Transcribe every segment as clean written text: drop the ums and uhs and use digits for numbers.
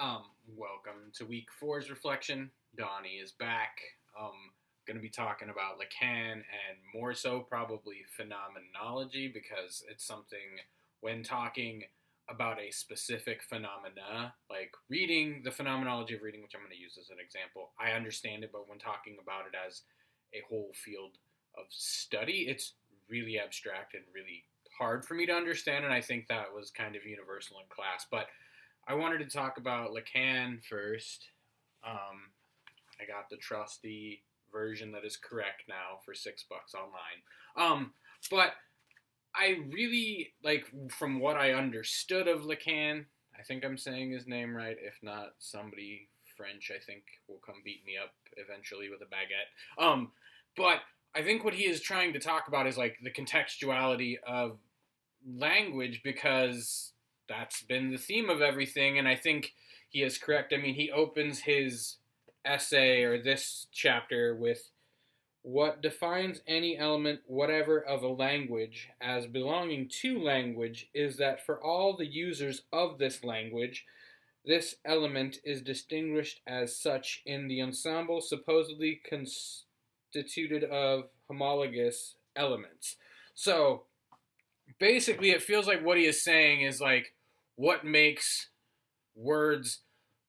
Welcome to week four's reflection. Donnie is back. Going to be talking about Lacan and more so probably phenomenology because it's something when talking about a specific phenomena, like reading, the phenomenology of reading, which I'm going to use as an example, I understand it, but when talking about it as a whole field of study, it's really abstract and really hard for me to understand, and I think that was kind of universal in class. But I wanted to talk about Lacan first. I got the trusty version that is correct now for $6 online. But I really like from what I understood of Lacan. I think I'm saying his name right. If not, somebody French I think will come beat me up eventually with a baguette. But I think what he is trying to talk about is like the contextuality of language because that's been the theme of everything, and I think he is correct. I mean, he opens his essay or this chapter with what defines any element whatever of a language as belonging to language is that for all the users of this language, this element is distinguished as such in the ensemble supposedly constituted of homologous elements. So basically, it feels like what he is saying is like what makes words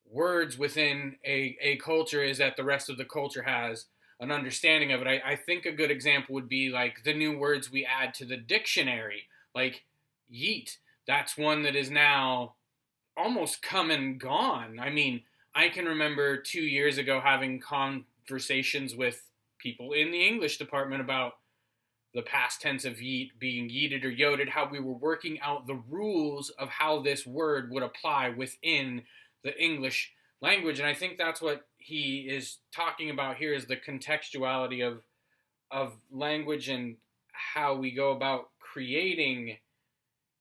words within a culture is that the rest of the culture has an understanding of it. I think a good example would be like the new words we add to the dictionary, like yeet. That's one that is now almost come and gone. I mean, I can remember 2 years ago having conversations with people in the English department about the past tense of yeet being yeeted or yoted, how we were working out the rules of how this word would apply within the English language. And I think that's what he is talking about here is the contextuality of language and how we go about creating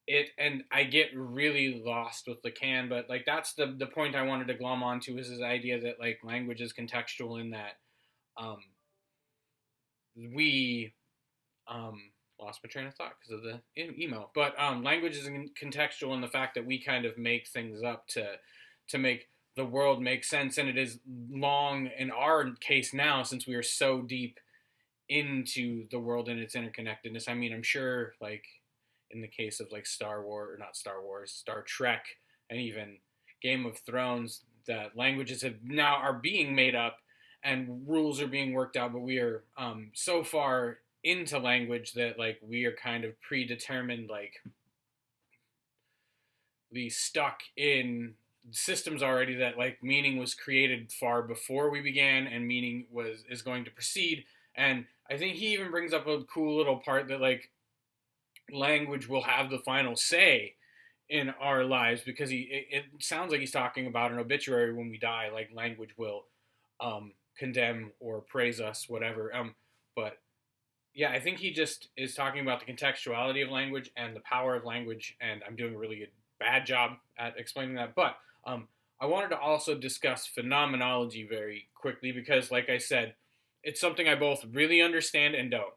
it. And I get really lost with Lacan, but like that's the point I wanted to glom onto is his idea that like language is contextual in that um, we lost my train of thought because of the email. But language is contextual in the fact that we kind of make things up to make the world make sense, and it is long in our case now since we are so deep into the world and its interconnectedness. I mean, I'm sure like in the case of like Star Wars or not Star Wars, Star Trek, and even Game of Thrones, that languages have now are being made up and rules are being worked out, but we are so far into language that like we are kind of predetermined, like we stuck in systems already that like meaning was created far before we began and meaning was is going to proceed. And I think he even brings up a cool little part that like language will have the final say in our lives because it sounds like he's talking about an obituary when we die, like language will condemn or praise us, whatever. But yeah, I think he just is talking about the contextuality of language and the power of language, and I'm doing a really good, bad job at explaining that. But I wanted to also discuss phenomenology very quickly because, like I said, it's something I both really understand and don't.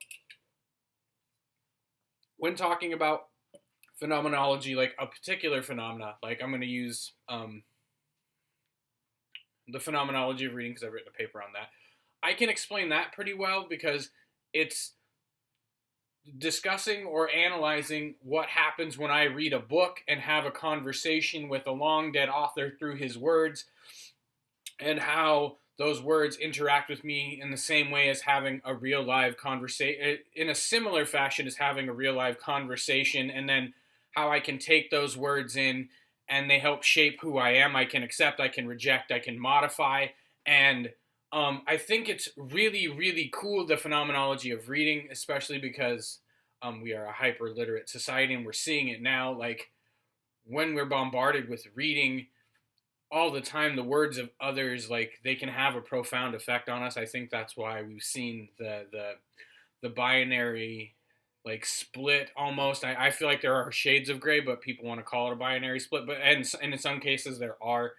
When talking about phenomenology, like a particular phenomena, like I'm going to use the phenomenology of reading because I've written a paper on that. I can explain that pretty well because it's discussing or analyzing what happens when I read a book and have a conversation with a long dead author through his words and how those words interact with me in the same way as having a real live conversation, in a similar fashion as having a real live conversation, and then how I can take those words in and they help shape who I am. I can accept, I can reject, I can modify. And I think it's really, really cool, the phenomenology of reading, especially because we are a hyper literate society and we're seeing it now. Like when we're bombarded with reading all the time, the words of others, like they can have a profound effect on us. I think that's why we've seen the binary like split almost. I feel like there are shades of gray, but people want to call it a binary split. But and in some cases there are,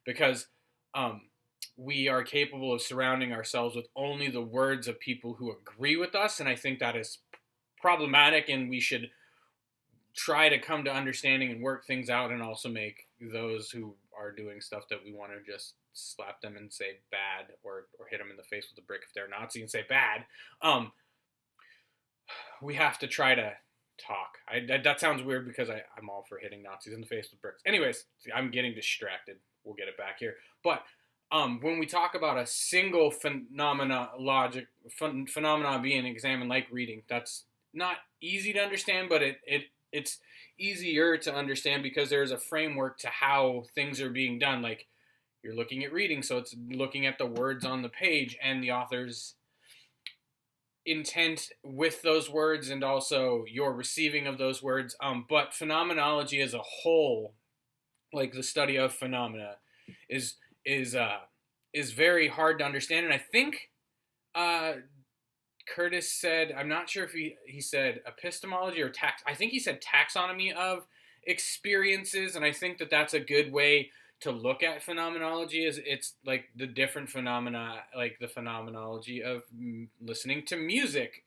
because um, we are capable of surrounding ourselves with only the words of people who agree with us, and I think that is problematic, and we should try to come to understanding and work things out, and also make those who are doing stuff that we want to just slap them and say bad, or hit them in the face with a brick if they're Nazi and say bad. We have to try to talk. That sounds weird because I'm all for hitting Nazis in the face with bricks. Anyways, I'm getting distracted. We'll get it back here. But when we talk about a single phenomena being examined, like reading, that's not easy to understand, but it's easier to understand because there's a framework to how things are being done. Like, you're looking at reading, so it's looking at the words on the page and the author's intent with those words, and also your receiving of those words. But phenomenology as a whole, like the study of phenomena, is is uh, is very hard to understand. And I think uh, Curtis said, I'm not sure if he said epistemology or tax. I think he said taxonomy of experiences, and I think that that's a good way to look at phenomenology. Is it's like the different phenomena, like the phenomenology of listening to music.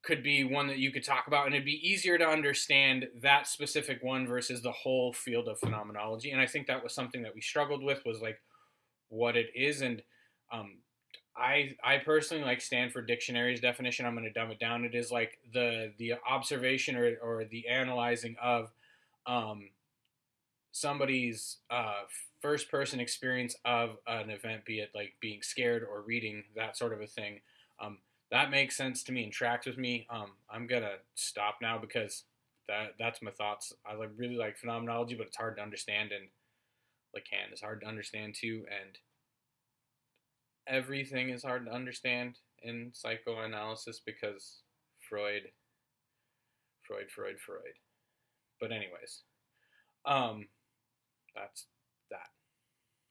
Could be one that you could talk about, and it'd be easier to understand that specific one versus the whole field of phenomenology. And I think that was something that we struggled with, was like what it is. And um, I personally like Stanford Dictionary's definition. I'm going to dumb it down. It is like the observation, or the analyzing of um, somebody's first person experience of an event, be it like being scared or reading, that sort of a thing. Um, that makes sense to me and tracks with me. I'm gonna stop now because that's my thoughts. I really like phenomenology, but it's hard to understand, and Lacan is hard to understand too, and everything is hard to understand in psychoanalysis because Freud, Freud. But anyways, um, that's